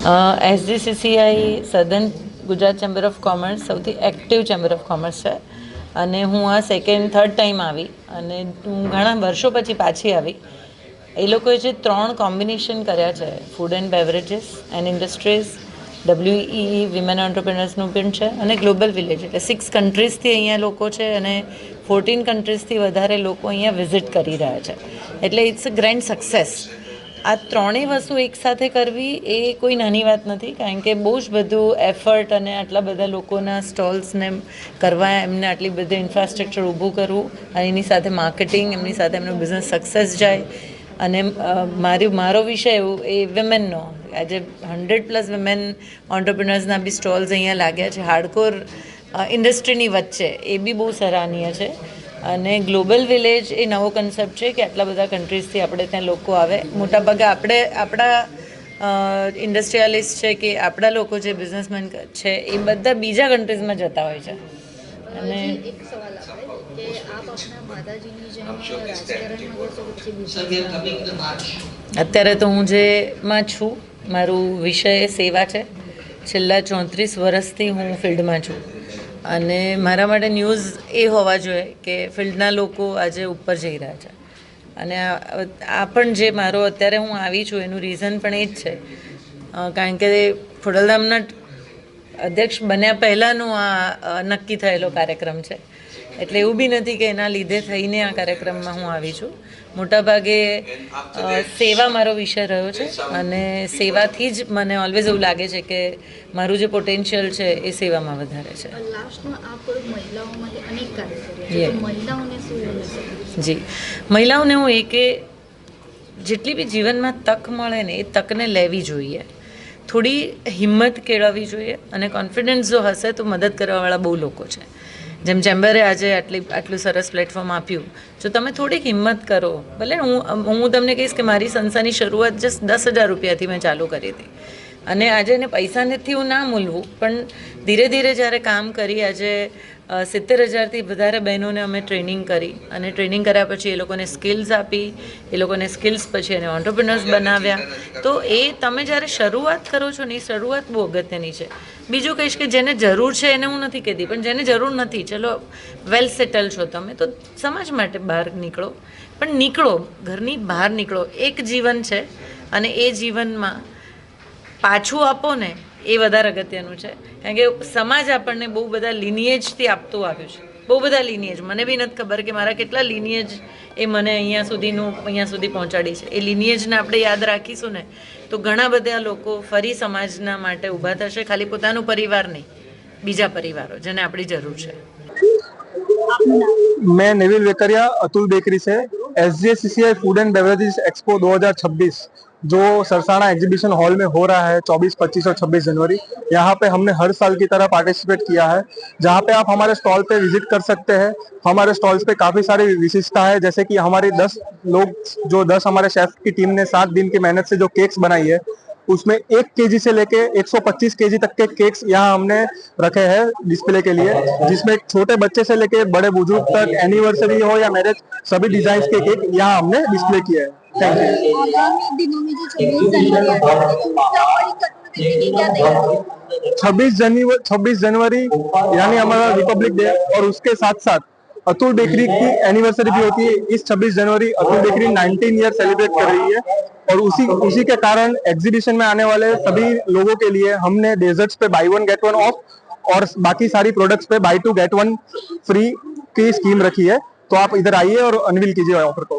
SGCCI સધન Gujarat chamber of commerce સૌથી active chamber of commerce છે અને હું આ થર્ડ ટાઈમ આવી અને હું ઘણા વર્ષો પછી પાછી આવી. એ લોકોએ જે 3 કોમ્બિનેશન કર્યા છે, food and beverages and industries, WEE women એન્ટરપ્રિનર્સનું પણ છે અને ગ્લોબલ વિલેજ, એટલે 6 કન્ટ્રીઝથી અહીંયા લોકો છે અને 14 કન્ટ્રીઝથી વધારે લોકો અહીંયા વિઝિટ કરી રહ્યા છે. એટલે ઇટ્સ અ ગ્રેન્ડ સક્સેસ. આ ત્રણેય વસ્તુ એકસાથે કરવી એ કોઈ નાની વાત નથી, કારણ કે બહુ જ બધું એફર્ટ અને આટલા બધા લોકોના સ્ટોલ્સને કરવા, એમને આટલી બધી ઇન્ફ્રાસ્ટ્રક્ચર ઊભું કરવું અને એની સાથે માર્કેટિંગ, એમની સાથે એમનો બિઝનેસ સક્સેસ જાય. અને મારો વિષય એવું એ વિમેનનો, આજે 100+ વિમેન ઓન્ટરપ્રિનર્સના બી સ્ટોલ્સ અહીંયા લાગ્યા છે હાર્ડકોર ઇન્ડસ્ટ્રીની વચ્ચે, એ બી બહુ સરાહનીય છે. અને ગ્લોબલ વિલેજ એ નવો કન્સેપ્ટ છે કે આટલા બધા કન્ટ્રીઝથી આપણે ત્યાં લોકો આવે. મોટાભાગે આપણા ઇન્ડસ્ટ્રીયાલિસ્ટ છે કે આપણા લોકો જે બિઝનેસમેન છે એ બધા બીજા કન્ટ્રીઝમાં જતા હોય છે. અને અત્યારે તો હું જેમાં છું, મારું વિષય સેવા છે. છેલ્લા 34 વર્ષથી હું ફિલ્ડમાં છું અને મારા માટે ન્યૂઝ એ હોવા જોઈએ કે ફિલ્ડના લોકો આજે ઉપર જઈ રહ્યા છે. અને આ પણ જે મારો અત્યારે હું આવી છું એનું રીઝન પણ એ જ છે, કારણ કે ખોડલધામના અધ્યક્ષ બન્યા પહેલાંનો આ નક્કી થયેલો કાર્યક્રમ છે. એટલે એવું બી નથી કે એના લીધે થઈને આ કાર્યક્રમમાં હું આવી છું. મોટાભાગે સેવા મારો વિષય રહ્યો છે અને સેવાથી જ મને ઓલવેઝ એવું લાગે છે કે મારું જે પોટેન્શિયલ છે એ સેવામાં વધારે છે. જી, મહિલાઓને હું એ કે જેટલી બી જીવનમાં તક મળે ને એ તકને લેવી જોઈએ, થોડી હિંમત કેળવવી જોઈએ અને કોન્ફિડન્સ જો હશે તો મદદ કરવાવાળા બહુ લોકો છે. જેમ ચેમ્બરે આજે આટલું સરસ પ્લેટફોર્મ આપ્યું, જો તમે થોડીક હિંમત કરો, ભલે હું તમને કહીશ કે મારી સંસ્થાની શરૂઆત જસ્ટ 10,000 રૂપિયાથી મેં ચાલુ કરી હતી અને આજે એને પૈસાથી હું ના મૂલવું, પણ ધીરે ધીરે જ્યારે કામ કરી આજે 70,000થી વધારે બહેનોને અમે ટ્રેનિંગ કરી અને ટ્રેનિંગ કર્યા પછી એ લોકોને સ્કિલ્સ આપી, એ લોકોને સ્કિલ્સ પછી એને ઓન્ટરપ્રિનર્સ બનાવ્યા. તો એ તમે જ્યારે શરૂઆત કરો છો ને એ શરૂઆત બહુ અગત્યની છે. બીજું કહીશ કે જેને જરૂર છે એને હું નથી કહેતી, પણ જેને જરૂર નથી, ચલો વેલ સેટલ છો તમે તો સમાજ માટે બહાર નીકળો, પણ નીકળો, ઘરની બહાર નીકળો. એક જીવન છે અને એ જીવનમાં પાછું આપો ને એ વધારે અગત્યનું છે, કારણ કે સમાજ આપણને બહુ બધા લિનિયેજથી આપતું આવ્યું છે, બહુ બધા લિનિયેજ. મને બી નથી ખબર કે મારા કેટલા લિનિયેજ એ મને અહીંયા સુધી પહોંચાડી છે. એ લિનિયેજને આપણે યાદ રાખીશું ને તો ઘણા બધા લોકો ફરી સમાજના માટે ઊભા થશે, ખાલી પોતાનું પરિવાર નહીં, બીજા પરિવારો જેને આપણી જરૂર છે. मैं नेविल वेकरिया, अतुल बेकरी से SGCCI food and beverages expo 2026 जो सरसाना एग्जीबिशन हॉल में हो रहा है 24, 25 और 26 जनवरी, यहाँ पे हमने हर साल की तरह पार्टिसिपेट किया है, जहाँ पे आप हमारे स्टॉल पे विजिट कर सकते हैं. हमारे स्टॉल्स पे काफी सारी विशेषता है, जैसे कि हमारे 10 लोग, जो 10 हमारे शेफ की टीम ने 7 दिन की मेहनत से जो केक्स बनाई है, उसमें 1 kg से लेके 125 kg तक के केक्स यहाँ हमने रखे हैं डिस्प्ले के लिए, जिसमें छोटे बच्चे से लेके बड़े बुजुर्ग तक, एनिवर्सरी हो या मैरिज, सभी डिजाइन के केक यहाँ हमने डिस्प्ले किए हैं. Thank you. 26 जनवरी यानी हमारा रिपब्लिक डे और उसके साथ साथ अतुल बेकरी की एनिवर्सरी भी होती है. इस 26 जनवरी अतुल बेकरी 19 ईयर सेलिब्रेट कर रही है और उसी के कारण एग्जीबिशन में आने वाले सभी लोगों के लिए हमने डेजर्ट्स पे बाई 1 गेट 1 ऑफ और बाकी सारी प्रोडक्ट्स पे बाई 2 गेट 1 फ्री की स्कीम रखी है. तो आप इधर आइए और अनवील कीजिए ऑफर को.